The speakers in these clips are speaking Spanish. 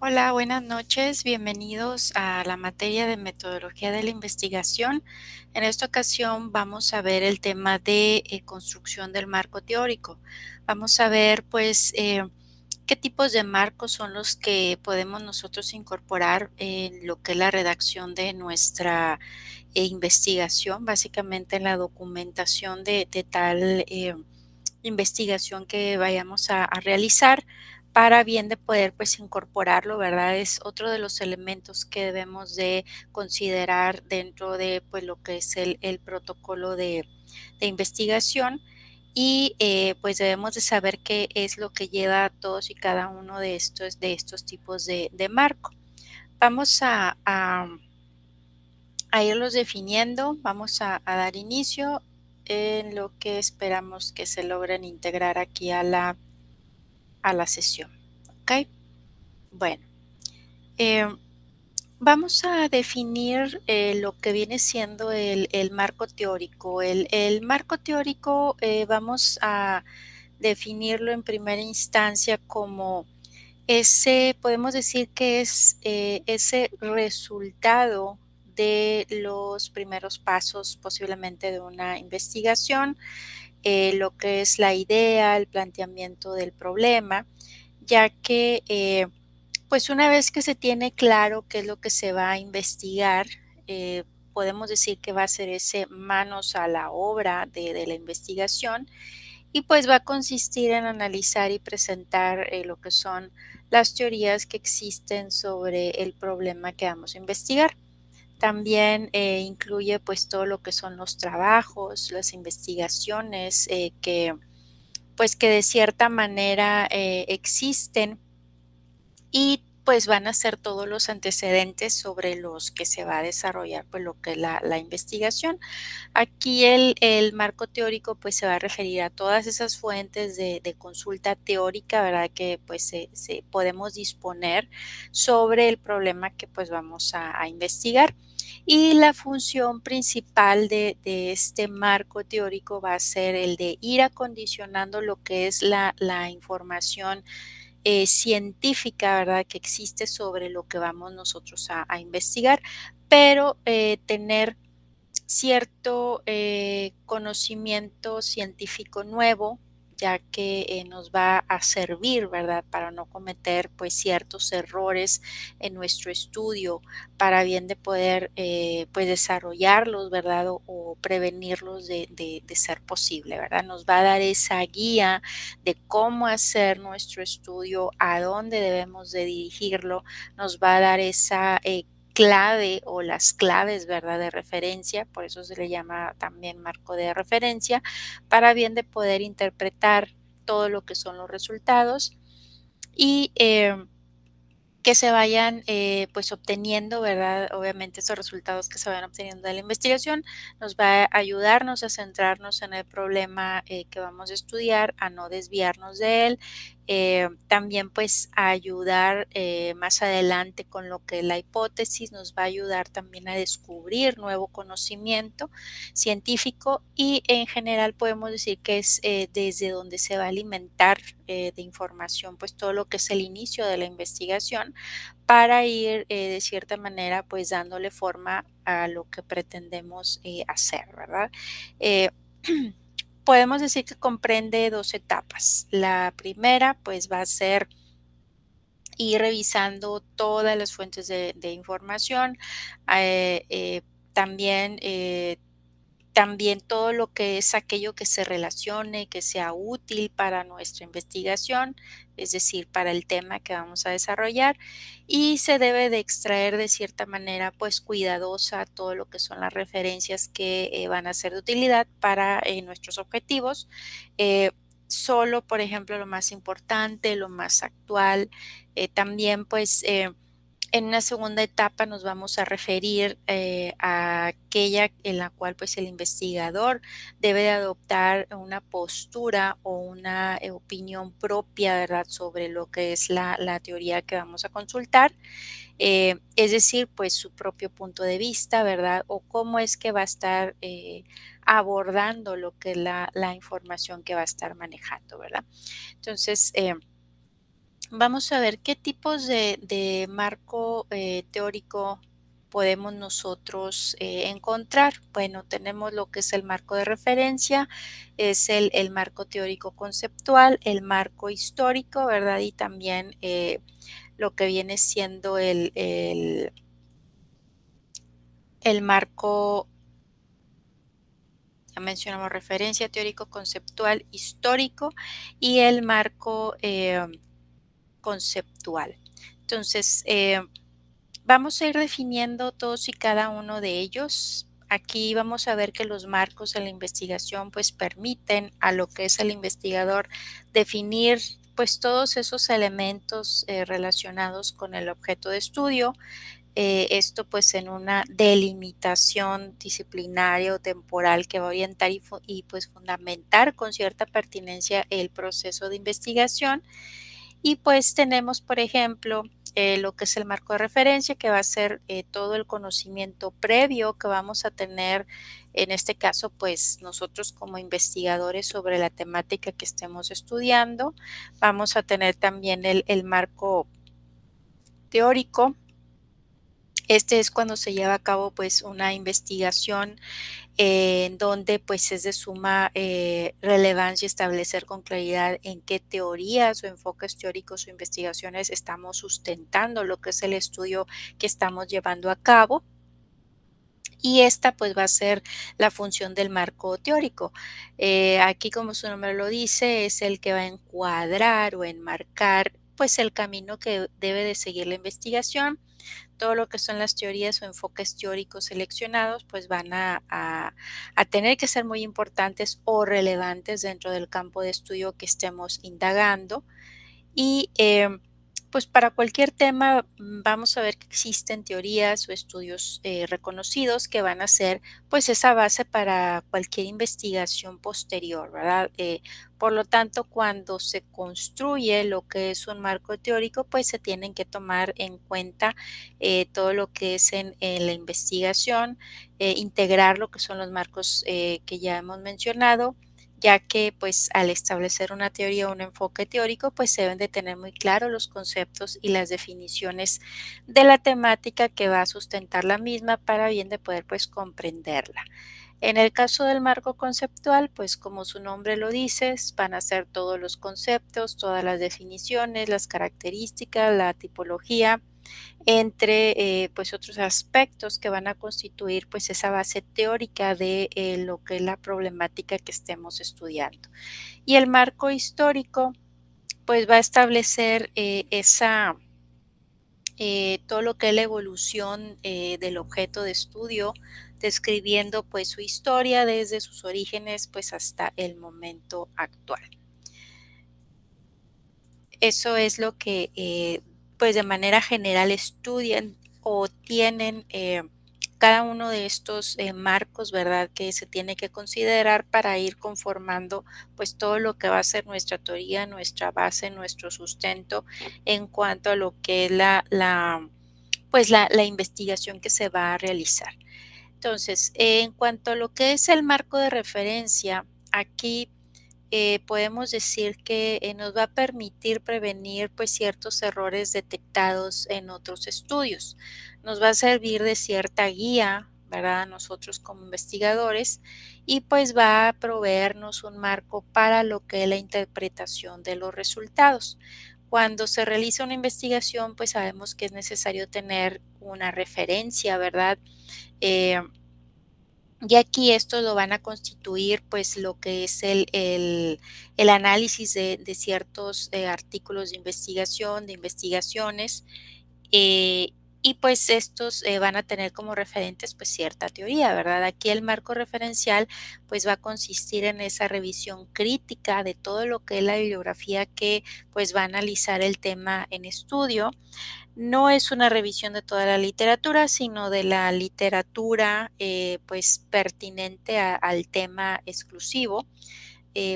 Hola, buenas noches. Bienvenidos a la materia de metodología de la investigación. En esta ocasión vamos a ver el tema de construcción del marco teórico. Vamos a ver, qué tipos de marcos son los que podemos nosotros incorporar en lo que es la redacción de nuestra investigación, básicamente en la documentación de tal investigación que vayamos a realizar para bien de poder pues incorporarlo, ¿verdad? Es otro de los elementos que debemos de considerar dentro de pues lo que es el protocolo de investigación y pues debemos de saber qué es lo que lleva a todos y cada uno de estos tipos de marco. Vamos a irlos definiendo, vamos a dar inicio en lo que esperamos que se logren integrar aquí a la sesión, ¿ok? Bueno, eh, vamos a definir lo que viene siendo el marco teórico. El marco teórico vamos a definirlo en primera instancia como podemos decir que es ese resultado de los primeros pasos posiblemente de una investigación, lo que es la idea, el planteamiento del problema, ya que pues una vez que se tiene claro qué es lo que se va a investigar, podemos decir que va a ser ese manos a la obra de la investigación y pues va a consistir en analizar y presentar lo que son las teorías que existen sobre el problema que vamos a investigar. También incluye pues todo lo que son los trabajos, las investigaciones que de cierta manera existen y pues van a ser todos los antecedentes sobre los que se va a desarrollar pues lo que es la investigación. Aquí el marco teórico pues se va a referir a todas esas fuentes de consulta teórica, ¿verdad? Que pues se podemos disponer sobre el problema que pues vamos a investigar. Y la función principal de este marco teórico va a ser el de ir acondicionando lo que es la información científica, ¿verdad? Que existe sobre lo que vamos nosotros a investigar, pero tener cierto conocimiento científico nuevo, ya que nos va a servir, ¿verdad? Para no cometer pues ciertos errores en nuestro estudio, para bien de poder pues desarrollarlos, ¿verdad? O prevenirlos de ser posible, ¿verdad? Nos va a dar esa guía de cómo hacer nuestro estudio, a dónde debemos de dirigirlo, nos va a dar esa clave o las claves, ¿verdad? De referencia, por eso se le llama también marco de referencia, para bien de poder interpretar todo lo que son los resultados y que se vayan pues obteniendo, ¿verdad? Obviamente estos resultados que se vayan obteniendo de la investigación nos va a ayudarnos a centrarnos en el problema que vamos a estudiar, a no desviarnos de él, también pues a ayudar más adelante con lo que la hipótesis nos va a ayudar también a descubrir nuevo conocimiento científico y en general podemos decir que es desde donde se va a alimentar de información pues todo lo que es el inicio de la investigación para ir de cierta manera pues dándole forma a lo que pretendemos hacer, ¿verdad? Eh, podemos decir que comprende dos etapas. La primera pues va a ser ir revisando todas las fuentes de información, eh, eh, también también todo lo que es aquello que se relacione, que sea útil para nuestra investigación, es decir, para el tema que vamos a desarrollar, y se debe de extraer de cierta manera, pues cuidadosa todo lo que son las referencias que van a ser de utilidad para nuestros objetivos. Eh, Solo, por ejemplo, lo más importante, lo más actual, también pues en una segunda etapa nos vamos a referir a aquella en la cual pues el investigador debe de adoptar una postura o una opinión propia, ¿verdad? Sobre lo que es la teoría que vamos a consultar, es decir, pues su propio punto de vista, ¿verdad? O cómo es que va a estar abordando lo que es la información que va a estar manejando, ¿verdad? Entonces, vamos a ver qué tipos de marco teórico podemos nosotros encontrar. Bueno, tenemos lo que es el marco de referencia, es el marco teórico conceptual, el marco histórico, ¿verdad? Y también lo que viene siendo el marco, ya mencionamos referencia teórico conceptual histórico y el marco conceptual. Entonces, vamos a ir definiendo todos y cada uno de ellos. Aquí vamos a ver que los marcos de la investigación pues permiten a lo que es el investigador definir pues todos esos elementos relacionados con el objeto de estudio, esto pues en una delimitación disciplinaria o temporal que va a orientar y pues fundamentar con cierta pertinencia el proceso de investigación. Y pues tenemos, por ejemplo, lo que es el marco de referencia, que va a ser todo el conocimiento previo que vamos a tener, en este caso, pues nosotros como investigadores sobre la temática que estemos estudiando. Vamos a tener también el marco teórico. Este es cuando se lleva a cabo pues una investigación en donde pues es de suma relevancia establecer con claridad en qué teorías o enfoques teóricos o investigaciones estamos sustentando lo que es el estudio que estamos llevando a cabo. Y esta pues va a ser la función del marco teórico. Aquí, como su nombre lo dice, es el que va a encuadrar o enmarcar pues el camino que debe de seguir la investigación. Todo lo que son las teorías o enfoques teóricos seleccionados, pues van a tener que ser muy importantes o relevantes dentro del campo de estudio que estemos indagando. Y pues para cualquier tema vamos a ver que existen teorías o estudios reconocidos que van a ser pues esa base para cualquier investigación posterior, ¿verdad? Por lo tanto, cuando se construye lo que es un marco teórico, pues se tienen que tomar en cuenta todo lo que es en la investigación, integrar lo que son los marcos que ya hemos mencionado, ya que pues al establecer una teoría o un enfoque teórico, pues se deben de tener muy claro los conceptos y las definiciones de la temática que va a sustentar la misma para bien de poder pues comprenderla. En el caso del marco conceptual, pues como su nombre lo dice, van a ser todos los conceptos, todas las definiciones, las características, la tipología, entre pues otros aspectos que van a constituir pues esa base teórica de lo que es la problemática que estemos estudiando. Y el marco histórico pues va a establecer todo lo que es la evolución del objeto de estudio, describiendo pues su historia desde sus orígenes pues hasta el momento actual. Eso es lo que, pues, de manera general estudian o tienen, cada uno de estos, marcos, ¿verdad?, que se tiene que considerar para ir conformando, pues, todo lo que va a ser nuestra teoría, nuestra base, nuestro sustento en cuanto a lo que es pues, la investigación que se va a realizar. Entonces, en cuanto a lo que es el marco de referencia, aquí podemos decir que nos va a permitir prevenir pues ciertos errores detectados en otros estudios. Nos va a servir de cierta guía, ¿verdad? Nosotros como investigadores y pues va a proveernos un marco para lo que es la interpretación de los resultados. Cuando se realiza una investigación, pues sabemos que es necesario tener una referencia, ¿verdad? Eh, y aquí estos lo van a constituir, pues, lo que es el análisis de ciertos, artículos de investigación, de investigaciones, eh, y pues estos, van a tener como referentes, pues, cierta teoría, ¿verdad? Aquí el marco referencial, pues, va a consistir en esa revisión crítica de todo lo que es la bibliografía que, pues, va a analizar el tema en estudio. No es una revisión de toda la literatura, sino de la literatura, pues, pertinente al tema exclusivo,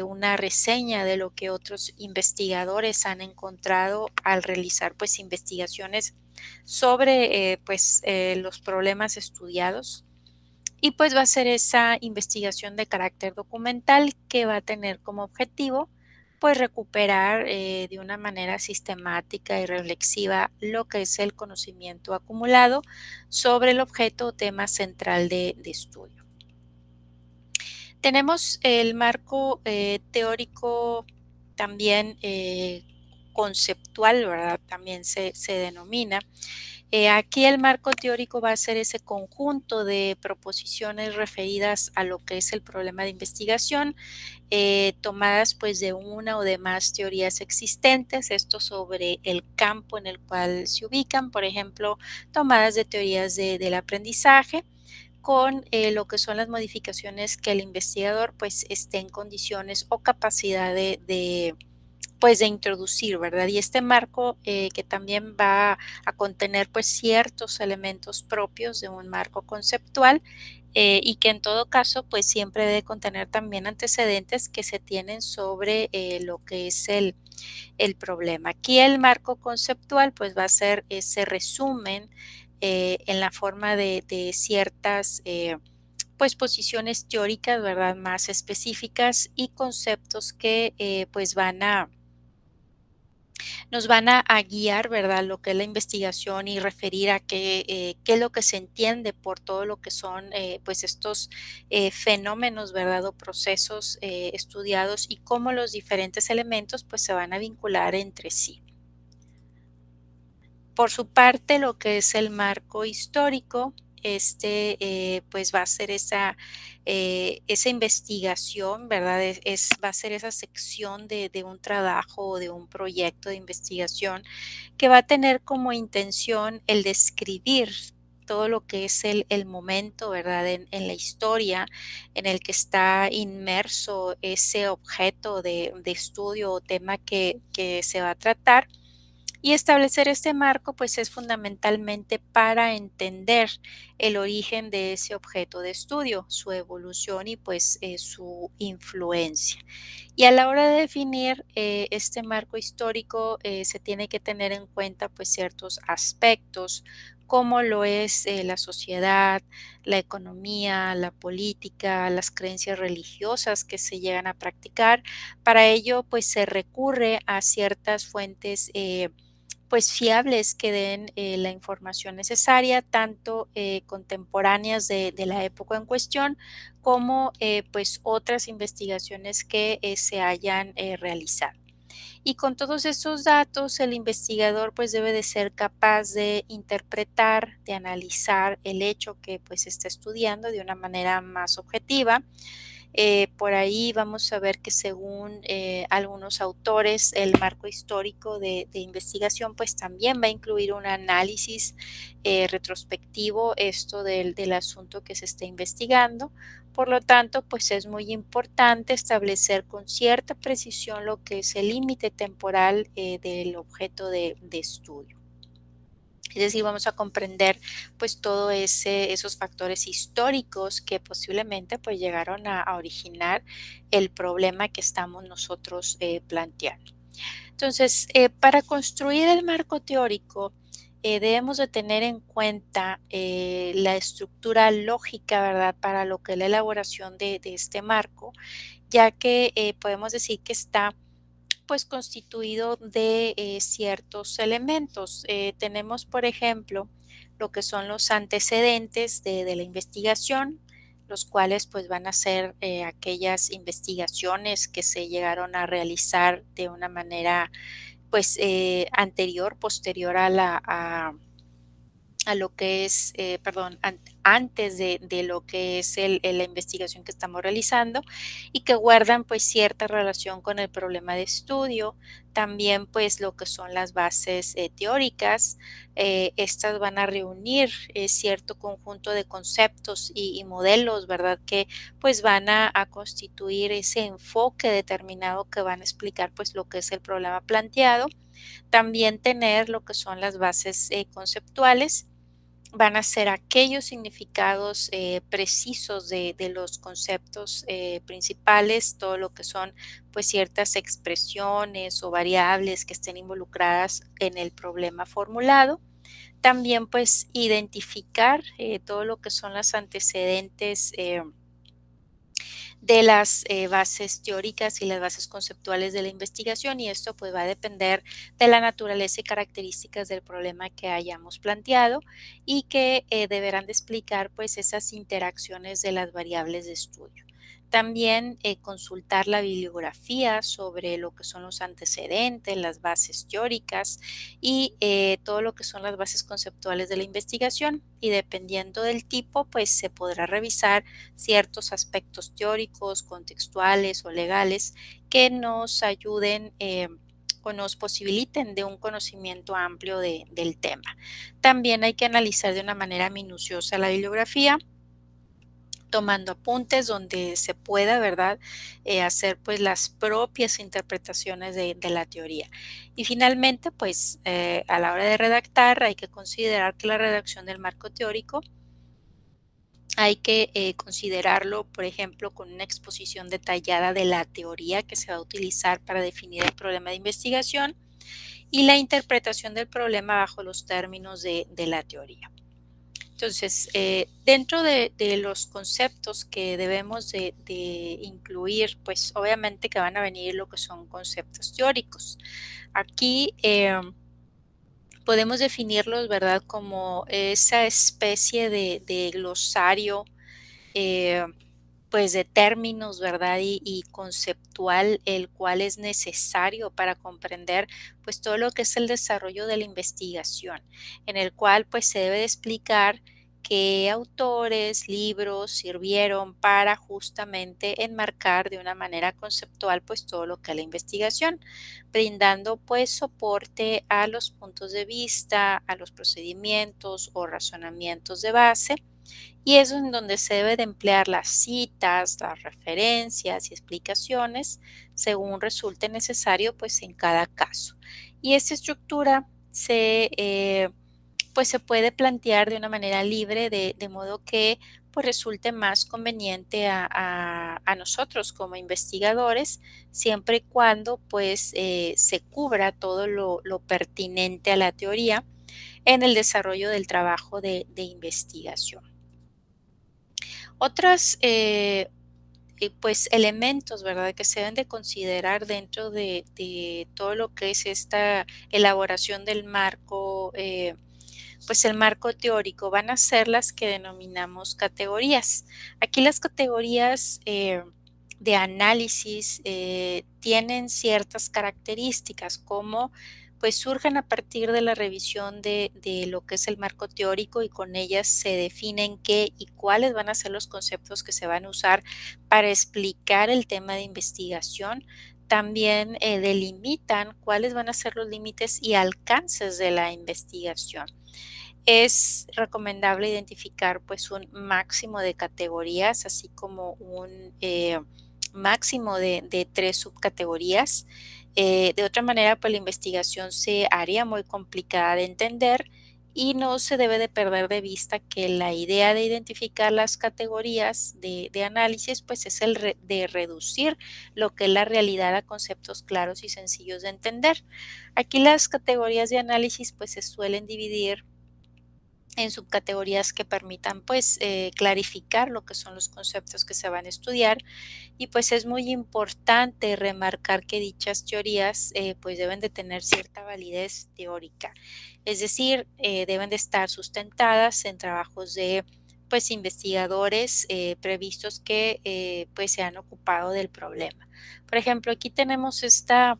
una reseña de lo que otros investigadores han encontrado al realizar, pues, investigaciones sobre, pues, los problemas estudiados. Y, pues, va a ser esa investigación de carácter documental que va a tener como objetivo pues recuperar de una manera sistemática y reflexiva lo que es el conocimiento acumulado sobre el objeto o tema central de estudio. Tenemos el marco teórico también conceptual, ¿verdad? También se denomina. Aquí el marco teórico va a ser ese conjunto de proposiciones referidas a lo que es el problema de investigación, tomadas pues de una o de más teorías existentes, esto sobre el campo en el cual se ubican, por ejemplo, tomadas de teorías del aprendizaje con lo que son las modificaciones que el investigador pues esté en condiciones o capacidad pues de introducir, ¿verdad? Y este marco que también va a contener pues ciertos elementos propios de un marco conceptual y que en todo caso pues siempre debe contener también antecedentes que se tienen sobre lo que es el problema. Aquí el marco conceptual pues va a ser ese resumen en la forma de ciertas pues posiciones teóricas, ¿verdad? Más específicas y conceptos que pues nos van a guiar, ¿verdad? Lo que es la investigación y referir a qué es lo que se entiende por todo lo que son, pues, estos, fenómenos, ¿verdad? O procesos, estudiados y cómo los diferentes elementos, pues, se van a vincular entre sí. Por su parte, lo que es el marco histórico, pues va a ser esa investigación, ¿verdad? Va a ser esa sección de un trabajo o de un proyecto de investigación que va a tener como intención el describir todo lo que es el momento, ¿verdad? En la historia en el que está inmerso ese objeto de estudio o tema que se va a tratar y establecer este marco, pues es fundamentalmente para entender el origen de ese objeto de estudio, su evolución y pues su influencia. Y a la hora de definir este marco histórico, se tiene que tener en cuenta pues ciertos aspectos como lo es la sociedad, la economía, la política, las creencias religiosas que se llegan a practicar. Para ello, pues se recurre a ciertas fuentes pues fiables que den la información necesaria, tanto contemporáneas de la época en cuestión, como pues otras investigaciones que se hayan realizado. Y con todos estos datos, el investigador pues debe de ser capaz de interpretar, de analizar el hecho que pues está estudiando de una manera más objetiva. Por ahí vamos a ver que según algunos autores, el marco histórico de investigación pues también va a incluir un análisis retrospectivo, esto del asunto que se está investigando. Por lo tanto, pues es muy importante establecer con cierta precisión lo que es el límite temporal del objeto de estudio. Es decir, vamos a comprender pues todo esos factores históricos que posiblemente pues llegaron a originar el problema que estamos nosotros planteando. Entonces, para construir el marco teórico, debemos de tener en cuenta la estructura lógica, ¿verdad? Para lo que es la elaboración de este marco, ya que podemos decir que está pues constituido de ciertos elementos. Tenemos, por ejemplo, lo que son los antecedentes de la investigación, los cuales pues van a ser aquellas investigaciones que se llegaron a realizar de una manera pues anterior, posterior a lo que es, perdón, antes de lo que es la investigación que estamos realizando y que guardan pues cierta relación con el problema de estudio. También pues lo que son las bases teóricas, estas van a reunir cierto conjunto de conceptos y modelos, ¿verdad? Que pues van a constituir ese enfoque determinado que van a explicar pues lo que es el problema planteado. También tener lo que son las bases conceptuales, van a ser aquellos significados precisos de los conceptos principales, todo lo que son pues ciertas expresiones o variables que estén involucradas en el problema formulado. También pues identificar todo lo que son los antecedentes de las bases teóricas y las bases conceptuales de la investigación, y esto pues va a depender de la naturaleza y características del problema que hayamos planteado y que deberán de explicar pues esas interacciones de las variables de estudio. También consultar la bibliografía sobre lo que son los antecedentes, las bases teóricas y todo lo que son las bases conceptuales de la investigación, y dependiendo del tipo pues se podrá revisar ciertos aspectos teóricos, contextuales o legales que nos ayuden o nos posibiliten de un conocimiento amplio del tema. También hay que analizar de una manera minuciosa la bibliografía, tomando apuntes donde se pueda, ¿verdad? Hacer pues las propias interpretaciones de la teoría. Y finalmente, pues a la hora de redactar hay que considerar que la redacción del marco teórico hay que considerarlo, por ejemplo, con una exposición detallada de la teoría que se va a utilizar para definir el problema de investigación y la interpretación del problema bajo los términos de la teoría. Entonces, dentro de los conceptos que debemos de incluir, pues obviamente que van a venir lo que son conceptos teóricos. Aquí podemos definirlos, ¿verdad?, como esa especie de glosario eh, pues de términos, ¿verdad? Y conceptual, el cual es necesario para comprender pues todo lo que es el desarrollo de la investigación, en el cual pues se debe de explicar qué autores, libros sirvieron para justamente enmarcar de una manera conceptual pues todo lo que es la investigación, brindando pues soporte a los puntos de vista, a los procedimientos o razonamientos de base, y eso es en donde se debe de emplear las citas, las referencias y explicaciones según resulte necesario pues en cada caso. Y esta estructura pues se puede plantear de una manera libre de modo que pues resulte más conveniente a nosotros como investigadores, siempre y cuando pues se cubra todo lo pertinente a la teoría en el desarrollo del trabajo de investigación. Otros pues elementos, ¿verdad?, que se deben de considerar dentro de todo lo que es esta elaboración del marco, pues el marco teórico, van a ser las que denominamos categorías. Aquí las categorías de análisis tienen ciertas características, como pues surgen a partir de la revisión de lo que es el marco teórico, y con ellas se definen qué y cuáles van a ser los conceptos que se van a usar para explicar el tema de investigación. También delimitan cuáles van a ser los límites y alcances de la investigación. Es recomendable identificar pues un máximo de categorías, así como un máximo de 3 subcategorías. De otra manera, pues la investigación se haría muy complicada de entender, y no se debe de perder de vista que la idea de identificar las categorías de análisis pues es de reducir lo que es la realidad a conceptos claros y sencillos de entender. Aquí las categorías de análisis pues se suelen dividir en subcategorías que permitan pues clarificar lo que son los conceptos que se van a estudiar, y pues es muy importante remarcar que dichas teorías pues deben de tener cierta validez teórica, es decir, deben de estar sustentadas en trabajos de pues investigadores previstos que pues se han ocupado del problema. Por ejemplo, aquí tenemos esta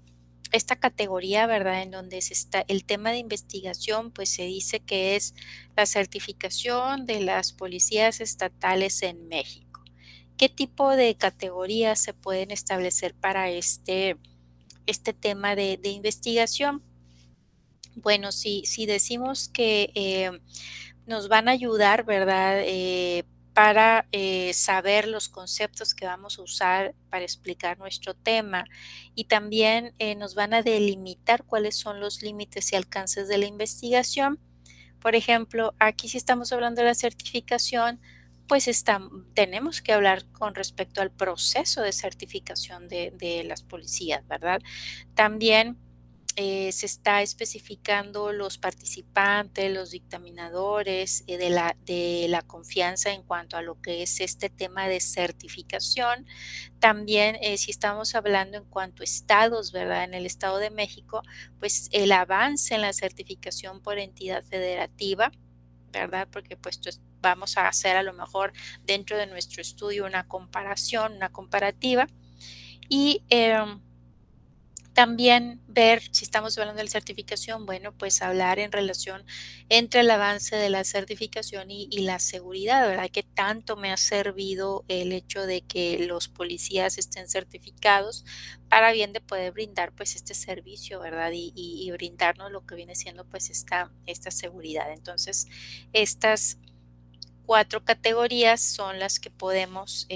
categoría, ¿verdad?, en donde se está el tema de investigación, pues se dice que es la certificación de las policías estatales en México. ¿Qué tipo de categorías se pueden establecer para este tema de investigación? Bueno, si decimos que nos van a ayudar, ¿verdad?, para saber los conceptos que vamos a usar para explicar nuestro tema, y también nos van a delimitar cuáles son los límites y alcances de la investigación. Por ejemplo, aquí si estamos hablando de la certificación, pues tenemos que hablar con respecto al proceso de certificación de las policías, ¿verdad? También se está especificando los participantes, los dictaminadores, de la confianza en cuanto a lo que es este tema de certificación. También, si estamos hablando en cuanto a estados, ¿verdad? En el Estado de México, pues el avance en la certificación por entidad federativa, ¿verdad? Porque pues vamos a hacer a lo mejor dentro de nuestro estudio una comparación, una comparativa y también ver si estamos hablando de la certificación, bueno, pues hablar en relación entre el avance de la certificación y la seguridad, ¿verdad? ¿Qué tanto me ha servido el hecho de que los policías estén certificados para bien de poder brindar pues este servicio, ¿verdad? Y brindarnos lo que viene siendo pues esta seguridad. Entonces, estas 4 categorías son las que podemos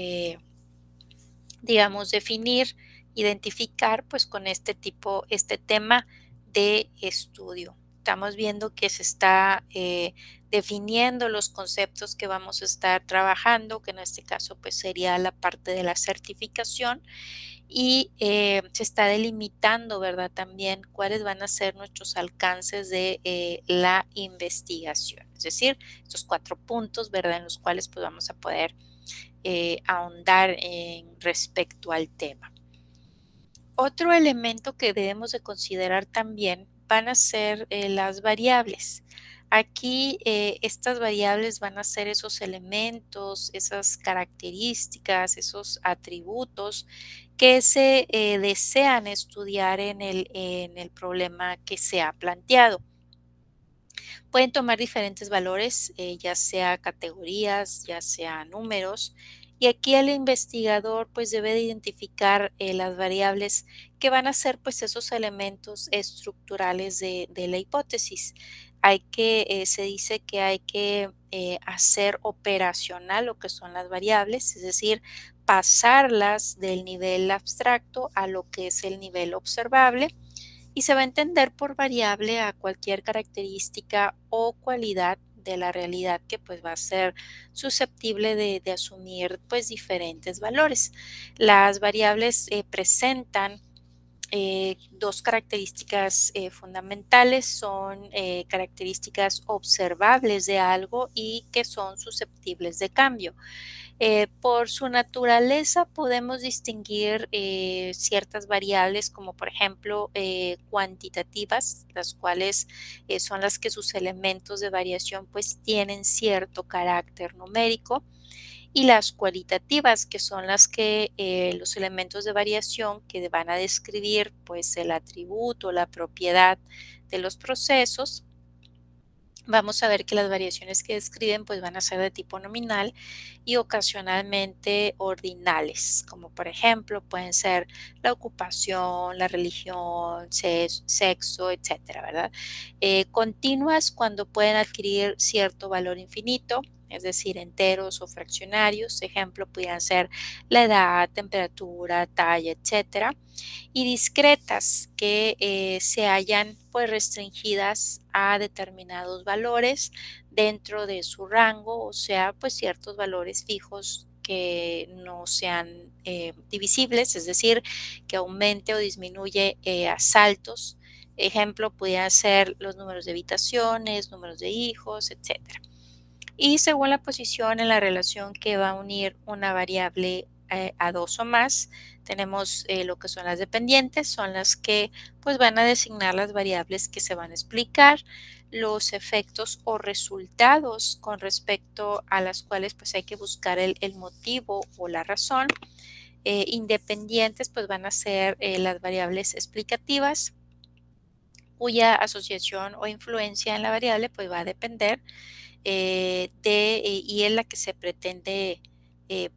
digamos, definir, identificar, pues con este tema de estudio. Estamos viendo que se está definiendo los conceptos que vamos a estar trabajando, que en este caso pues sería la parte de la certificación y se está delimitando, ¿verdad? También cuáles van a ser nuestros alcances de la investigación. Es decir, estos 4 puntos, ¿verdad? En los cuales pues vamos a poder ahondar en respecto al tema. Otro elemento que debemos de considerar también van a ser las variables. Aquí estas variables van a ser esos elementos, esas características, esos atributos que se desean estudiar en el problema que se ha planteado. Pueden tomar diferentes valores, ya sea categorías, ya sea números, y aquí el investigador pues debe de identificar las variables que van a ser pues esos elementos estructurales de la hipótesis. Se dice que hay que hacer operacional lo que son las variables, es decir, pasarlas del nivel abstracto a lo que es el nivel observable y se va a entender por variable a cualquier característica o cualidad de la realidad que pues va a ser susceptible de asumir pues diferentes valores. Las variables presentan dos características fundamentales, son características observables de algo y que son susceptibles de cambio. Por su naturaleza podemos distinguir ciertas variables como por ejemplo cuantitativas, las cuales son las que sus elementos de variación pues tienen cierto carácter numérico y las cualitativas que son las que los elementos de variación que van a describir pues el atributo, la propiedad de los procesos. Vamos a ver que las variaciones que describen pues van a ser de tipo nominal y ocasionalmente ordinales, como por ejemplo pueden ser la ocupación, la religión, sexo, etcétera, ¿verdad? Continuas cuando pueden adquirir cierto valor infinito, es decir, enteros o fraccionarios. Ejemplo, pudieran ser la edad, temperatura, talla, etcétera y discretas que se hayan pues restringidas a determinados valores dentro de su rango, o sea, pues ciertos valores fijos que no sean divisibles, es decir, que aumente o disminuye a saltos. Ejemplo, pudieran ser los números de habitaciones, números de hijos, etcétera. Y según la posición en la relación que va a unir una variable a dos o más, tenemos lo que son las dependientes, son las que pues van a designar las variables que se van a explicar, los efectos o resultados con respecto a las cuales pues hay que buscar el motivo o la razón. Independientes pues van a ser las variables explicativas cuya asociación o influencia en la variable pues va a depender y es la que se pretende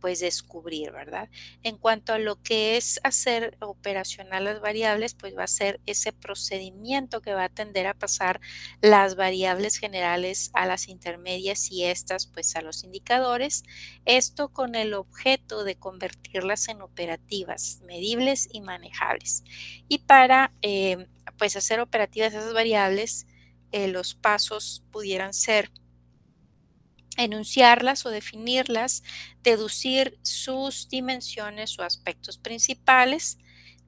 pues descubrir, ¿verdad? En cuanto a lo que es hacer operacional las variables, pues va a ser ese procedimiento que va a tender a pasar las variables generales a las intermedias y estas pues a los indicadores, esto con el objeto de convertirlas en operativas, medibles y manejables. Y para pues hacer operativas esas variables, los pasos pudieran ser enunciarlas o definirlas, deducir sus dimensiones o aspectos principales,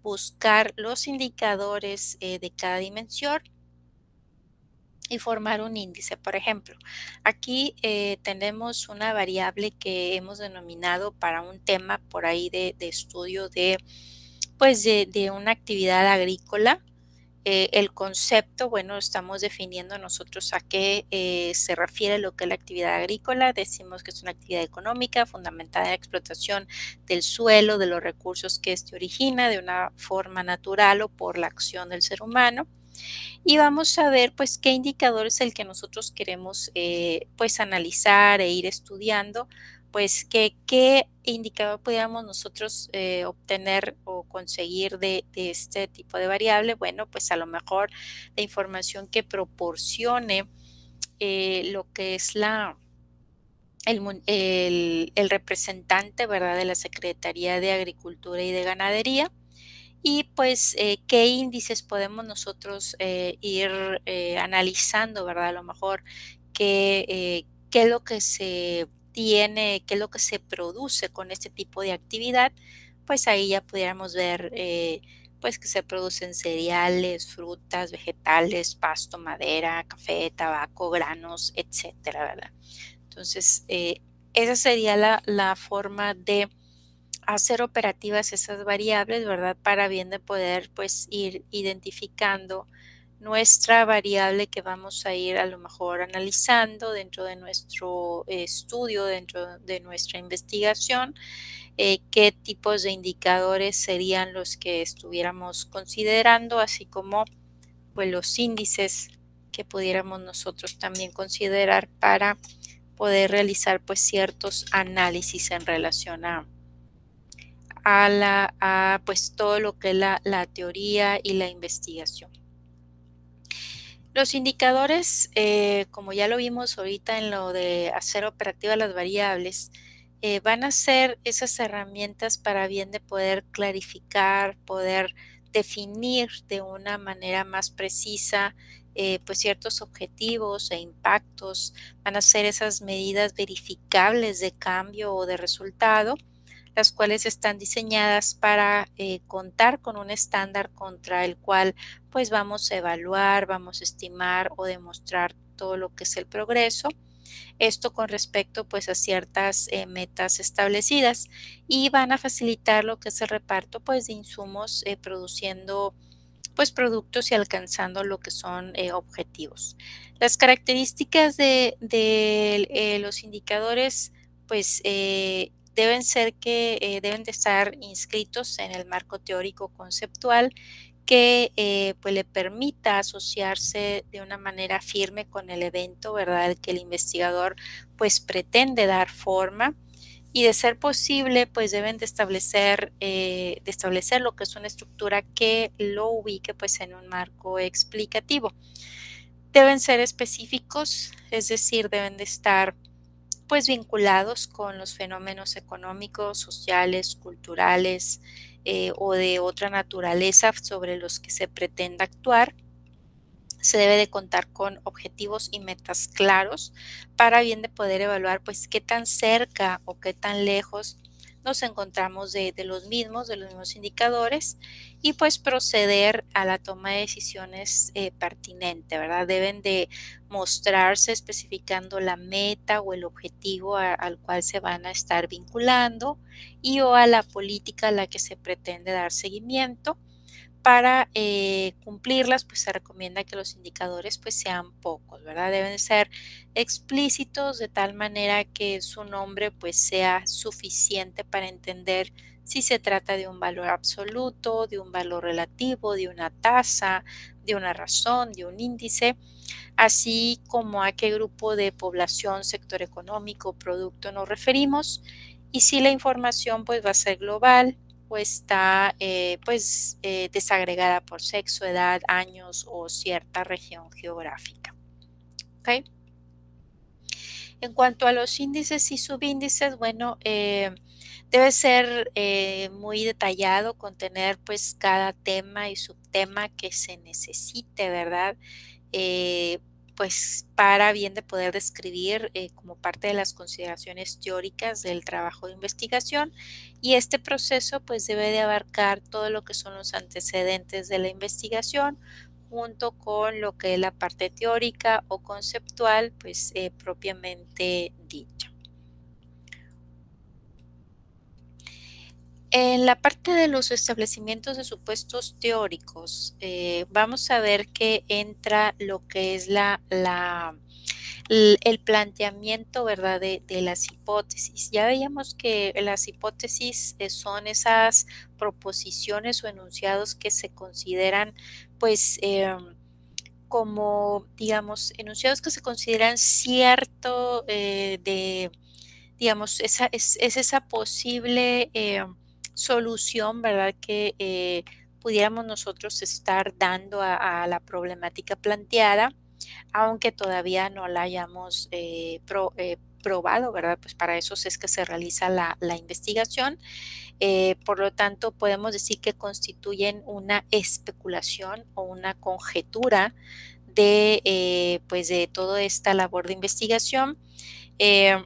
buscar los indicadores de cada dimensión y formar un índice. Por ejemplo, aquí tenemos una variable que hemos denominado para un tema por ahí de estudio de, pues de una actividad agrícola. El concepto, bueno, estamos definiendo nosotros a qué se refiere lo que es la actividad agrícola. Decimos que es una actividad económica fundamentada en la explotación del suelo, de los recursos que éste origina de una forma natural o por la acción del ser humano. Y vamos a ver, pues, qué indicador es el que nosotros queremos, pues, analizar e ir estudiando, pues, qué indicador pudiéramos nosotros, obtener o conseguir de este tipo de variable. Bueno, pues, a lo mejor la información que proporcione, lo que es el representante, ¿verdad?, de la Secretaría de Agricultura y de Ganadería, y pues, qué índices podemos nosotros ir analizando, ¿verdad? A lo mejor qué es lo que se tiene, qué es lo que se produce con este tipo de actividad, pues ahí ya pudiéramos ver pues que se producen cereales, frutas, vegetales, pasto, madera, café, tabaco, granos, etcétera, ¿verdad? Entonces, esa sería la forma de hacer operativas esas variables, ¿verdad? Para bien de poder, pues, ir identificando nuestra variable que vamos a ir a lo mejor analizando dentro de nuestro estudio, dentro de nuestra investigación, qué tipos de indicadores serían los que estuviéramos considerando, así como, pues, los índices que pudiéramos nosotros también considerar para poder realizar, pues, ciertos análisis en relación a pues todo lo que es la teoría y la investigación. Los indicadores, como ya lo vimos ahorita en lo de hacer operativas las variables, van a ser esas herramientas para bien de poder clarificar, poder definir de una manera más precisa pues ciertos objetivos e impactos, van a ser esas medidas verificables de cambio o de resultado, las cuales están diseñadas para contar con un estándar contra el cual pues vamos a evaluar, vamos a estimar o demostrar todo lo que es el progreso. Esto con respecto pues a ciertas metas establecidas y van a facilitar lo que es el reparto pues de insumos produciendo pues productos y alcanzando lo que son objetivos. Las características de los indicadores pues deben ser que deben de estar inscritos en el marco teórico conceptual que pues le permita asociarse de una manera firme con el evento, ¿verdad? Al que el investigador pues pretende dar forma y de ser posible, pues deben de establecer lo que es una estructura que lo ubique pues en un marco explicativo. Deben ser específicos, es decir, deben de estar pues vinculados con los fenómenos económicos, sociales, culturales o de otra naturaleza sobre los que se pretenda actuar. Se debe de contar con objetivos y metas claros para bien de poder evaluar pues qué tan cerca o qué tan lejos nos encontramos de los mismos indicadores y pues proceder a la toma de decisiones pertinente, ¿verdad? Deben de mostrarse especificando la meta o el objetivo al cual se van a estar vinculando y o a la política a la que se pretende dar seguimiento para cumplirlas, pues se recomienda que los indicadores pues sean pocos, ¿verdad? Deben ser explícitos de tal manera que su nombre pues sea suficiente para entender si se trata de un valor absoluto, de un valor relativo, de una tasa, de una razón, de un índice, así como a qué grupo de población, sector económico, producto nos referimos y si la información pues va a ser global o está desagregada por sexo, edad, años o cierta región geográfica. ¿Ok? En cuanto a los índices y subíndices, bueno, debe ser muy detallado, contener pues cada tema y subtema que se necesite, ¿verdad? Eh, pues para bien de poder describir como parte de las consideraciones teóricas del trabajo de investigación, y este proceso pues debe de abarcar todo lo que son los antecedentes de la investigación junto con lo que es la parte teórica o conceptual pues propiamente dicha. En la parte de los establecimientos de supuestos teóricos, vamos a ver que entra lo que es el planteamiento, ¿verdad?, de las hipótesis. Ya veíamos que las hipótesis son esas proposiciones o enunciados que se consideran, pues, como, digamos, enunciados que se consideran cierto digamos, es esa posible solución, ¿verdad?, que pudiéramos nosotros estar dando a la problemática planteada, aunque todavía no la hayamos probado, ¿verdad? Pues para eso es que se realiza la investigación. Por lo tanto, podemos decir que constituyen una especulación o una conjetura de, pues de toda esta labor de investigación. Eh,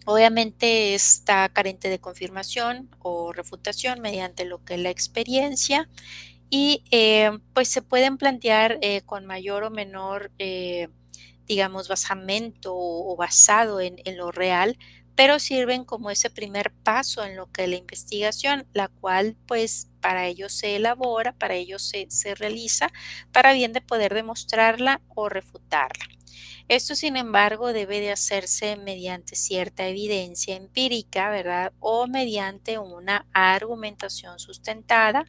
Obviamente está carente de confirmación o refutación mediante lo que es la experiencia y pues se pueden plantear con mayor o menor, digamos, basamento o basado en lo real, pero sirven como ese primer paso en lo que es la investigación, la cual pues para ello se elabora, para ello se realiza, para bien de poder demostrarla o refutarla. Esto, sin embargo, debe de hacerse mediante cierta evidencia empírica, ¿verdad? O mediante una argumentación sustentada,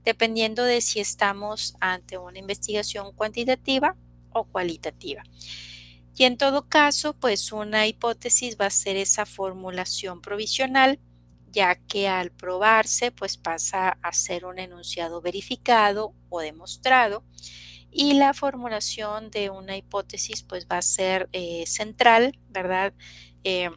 dependiendo de si estamos ante una investigación cuantitativa o cualitativa. Y en todo caso, pues una hipótesis va a ser esa formulación provisional, ya que al probarse, pues pasa a ser un enunciado verificado o demostrado, y la formulación de una hipótesis pues va a ser central, ¿verdad? Eh,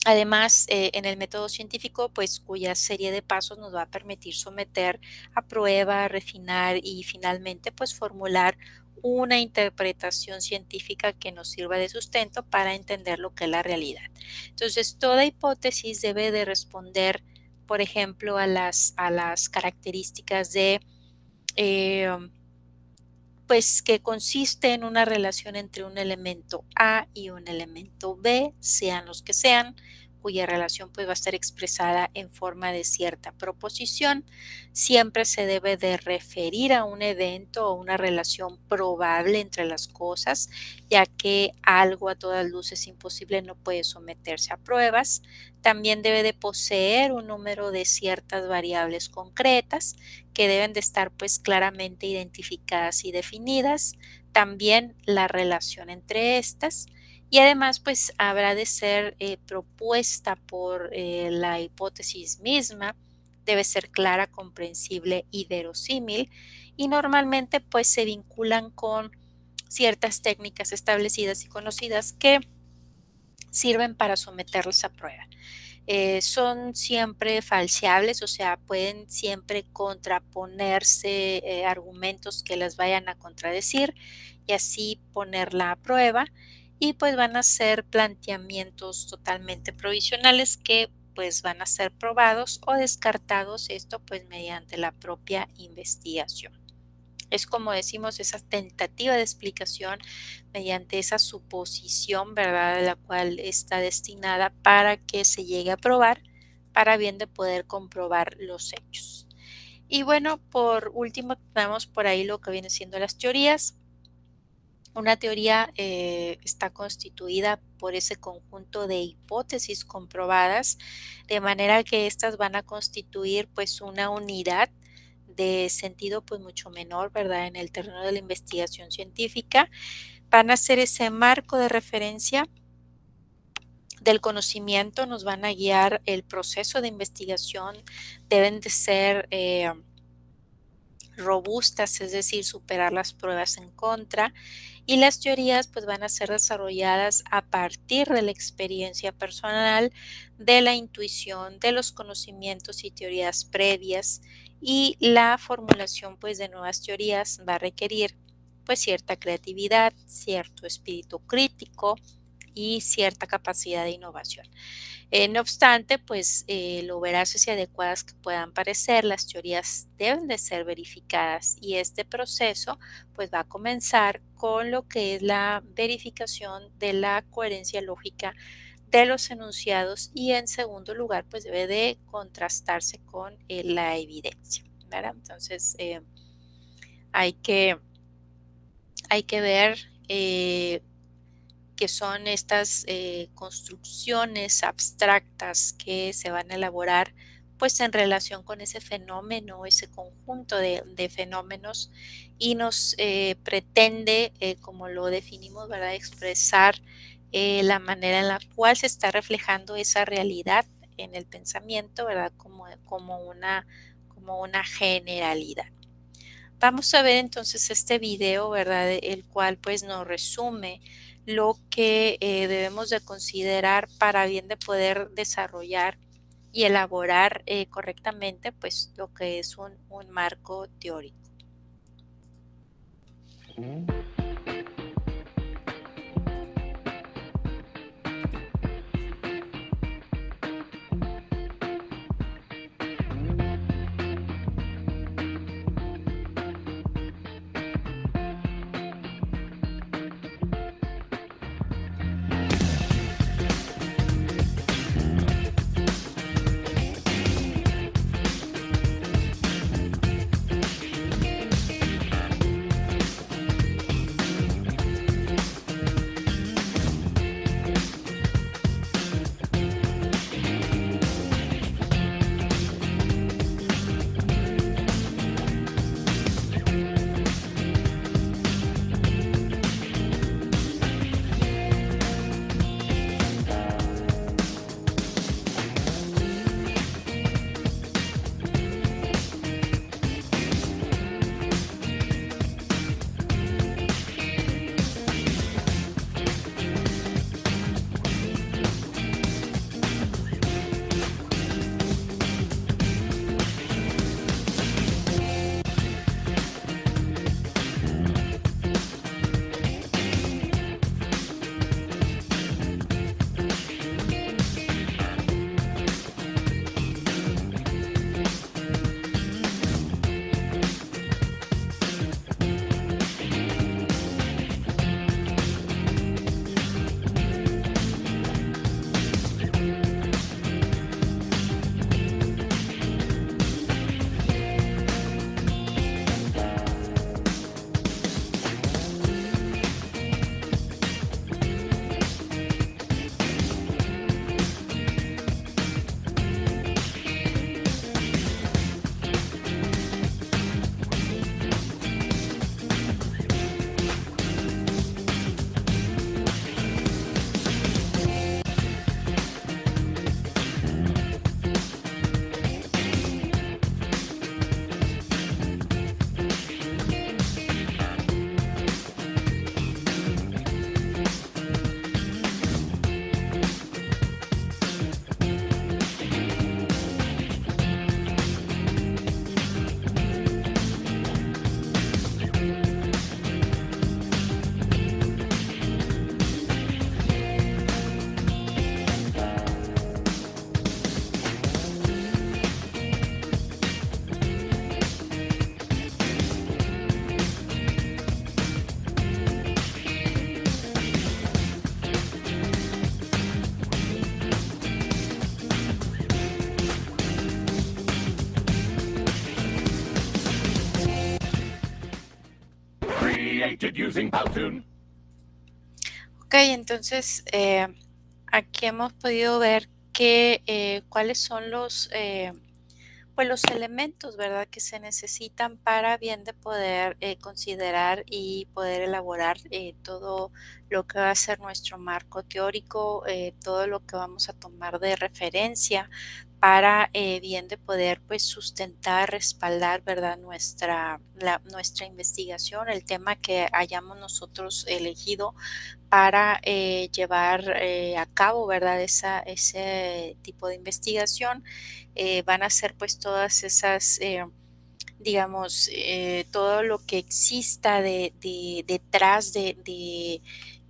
Además, en el método científico, pues cuya serie de pasos nos va a permitir someter a prueba, refinar y finalmente pues formular una interpretación científica que nos sirva de sustento para entender lo que es la realidad. Entonces, toda hipótesis debe de responder, por ejemplo, a las características de eh, pues que consiste en una relación entre un elemento A y un elemento B, sean los que sean, cuya relación pues va a estar expresada en forma de cierta proposición. Siempre se debe de referir a un evento o una relación probable entre las cosas, ya que algo a todas luces imposible no puede someterse a pruebas. También debe de poseer un número de ciertas variables concretas que deben de estar pues claramente identificadas y definidas, también la relación entre estas, y además pues habrá de ser propuesta por la hipótesis misma, debe ser clara, comprensible y verosímil, y normalmente pues se vinculan con ciertas técnicas establecidas y conocidas que sirven para someterlos a prueba. Son siempre falseables, o sea, pueden siempre contraponerse argumentos que las vayan a contradecir y así ponerla a prueba, y pues van a ser planteamientos totalmente provisionales que pues van a ser probados o descartados, esto pues mediante la propia investigación. Es como decimos, esa tentativa de explicación mediante esa suposición, ¿verdad?, la cual está destinada para que se llegue a probar, para bien de poder comprobar los hechos. Y bueno, por último, tenemos por ahí lo que viene siendo las teorías. Una teoría está constituida por ese conjunto de hipótesis comprobadas, de manera que éstas van a constituir pues una unidad de sentido pues mucho menor, ¿verdad? En el terreno de la investigación científica, van a ser ese marco de referencia del conocimiento, nos van a guiar el proceso de investigación, deben de ser robustas, es decir, superar las pruebas en contra, y las teorías pues van a ser desarrolladas a partir de la experiencia personal, de la intuición, de los conocimientos y teorías previas, y la formulación pues de nuevas teorías va a requerir pues cierta creatividad, cierto espíritu crítico y cierta capacidad de innovación. No obstante, pues lo veraces y adecuadas que puedan parecer, las teorías deben de ser verificadas y este proceso pues va a comenzar con lo que es la verificación de la coherencia lógica de los enunciados y en segundo lugar pues debe de contrastarse con la evidencia, ¿verdad? Entonces hay que, hay que ver qué son estas construcciones abstractas que se van a elaborar pues en relación con ese fenómeno, ese conjunto de fenómenos y nos pretende, como lo definimos, ¿verdad?, expresar la manera en la cual se está reflejando esa realidad en el pensamiento, ¿verdad?, como una generalidad. Vamos a ver entonces este video, ¿verdad? El cual pues nos resume lo que debemos de considerar para bien de poder desarrollar y elaborar correctamente pues lo que es un marco teórico. Created using Powtoon. Ok, entonces aquí hemos podido ver que cuáles son pues los elementos, ¿verdad?, que se necesitan para bien de poder considerar y poder elaborar todo lo que va a ser nuestro marco teórico, todo lo que vamos a tomar de referencia para bien de poder pues sustentar, respaldar, ¿verdad?, nuestra investigación, el tema que hayamos nosotros elegido para llevar a cabo, ¿verdad?, ese tipo de investigación. Van a ser pues todas esas digamos, todo lo que exista detrás de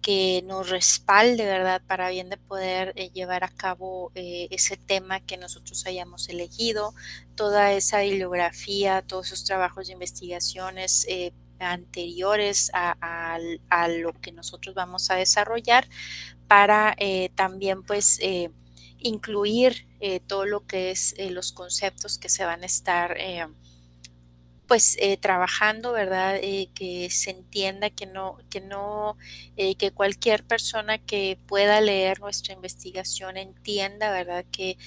que nos respalde, ¿verdad? Para bien de poder llevar a cabo ese tema que nosotros hayamos elegido, toda esa bibliografía, todos esos trabajos de investigaciones anteriores a lo que nosotros vamos a desarrollar para también pues incluir todo lo que es los conceptos que se van a estar pues trabajando, ¿verdad? Que se entienda que cualquier persona que pueda leer nuestra investigación entienda, ¿verdad? Que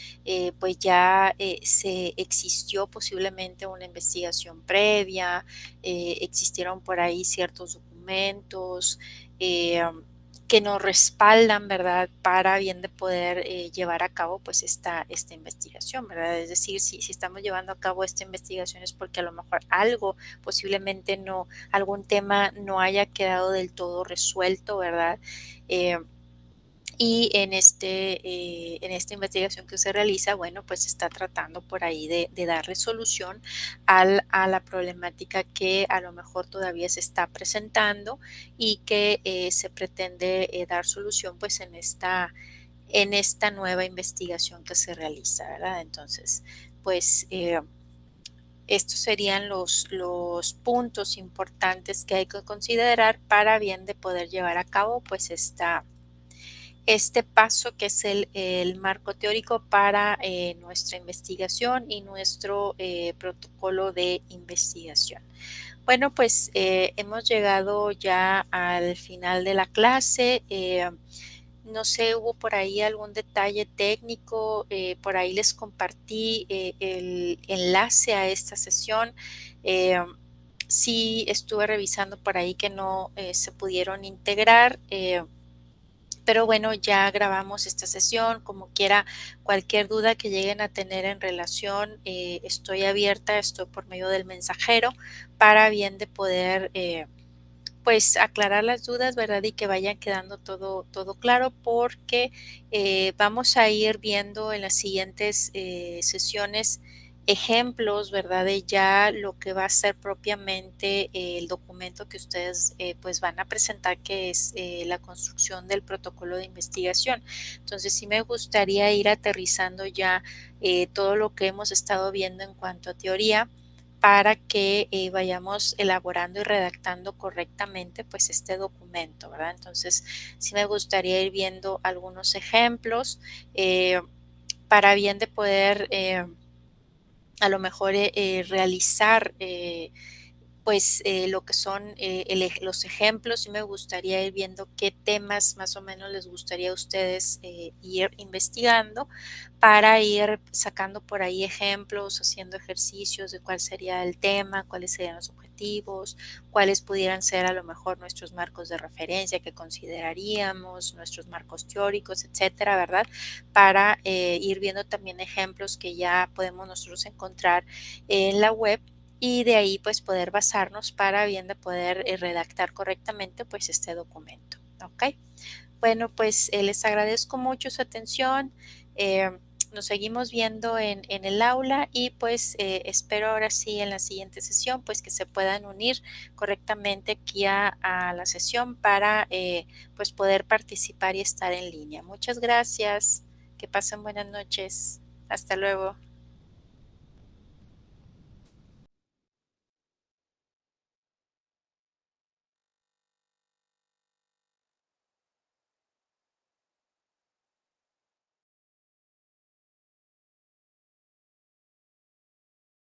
pues ya se existió posiblemente una investigación previa, existieron por ahí ciertos documentos, que nos respaldan, ¿verdad? Para bien de poder llevar a cabo pues esta investigación, ¿verdad? Es decir, si estamos llevando a cabo esta investigación es porque a lo mejor algo, posiblemente no, algún tema no haya quedado del todo resuelto, ¿verdad? Eh, y en esta investigación que se realiza, bueno, pues está tratando por ahí de darle solución a la problemática que a lo mejor todavía se está presentando y que se pretende dar solución pues en esta nueva investigación que se realiza, ¿verdad? Entonces, pues estos serían los puntos importantes que hay que considerar para bien de poder llevar a cabo pues este paso que es el marco teórico para nuestra investigación y nuestro protocolo de investigación. Bueno, pues hemos llegado ya al final de la clase. No sé, hubo por ahí algún detalle técnico, por ahí les compartí el enlace a esta sesión. Eh, sí estuve revisando por ahí que no se pudieron integrar. Pero bueno, ya grabamos esta sesión, como quiera, cualquier duda que lleguen a tener en relación, estoy abierta, estoy por medio del mensajero para bien de poder pues aclarar las dudas, ¿verdad? Y que vayan quedando todo claro porque vamos a ir viendo en las siguientes sesiones ejemplos, ¿verdad? De ya lo que va a ser propiamente el documento que ustedes pues van a presentar, que es la construcción del protocolo de investigación. Entonces sí me gustaría ir aterrizando ya todo lo que hemos estado viendo en cuanto a teoría para que vayamos elaborando y redactando correctamente pues este documento, ¿verdad? Entonces, sí me gustaría ir viendo algunos ejemplos eh, para bien de poder a lo mejor realizar pues lo que son los ejemplos, y me gustaría ir viendo qué temas más o menos les gustaría a ustedes ir investigando para ir sacando por ahí ejemplos, haciendo ejercicios de cuál sería el tema, cuáles serían los objetivos, cuáles pudieran ser a lo mejor nuestros marcos de referencia que consideraríamos, nuestros marcos teóricos, etcétera, ¿verdad? Para ir viendo también ejemplos que ya podemos nosotros encontrar en la web y de ahí pues poder basarnos para bien de poder redactar correctamente pues este documento. ¿Ok? Bueno, pues les agradezco mucho su atención. eh, Nos seguimos viendo en el aula y pues espero ahora sí en la siguiente sesión pues que se puedan unir correctamente aquí a la sesión para pues poder participar y estar en línea. Muchas gracias. Que pasen buenas noches. Hasta luego.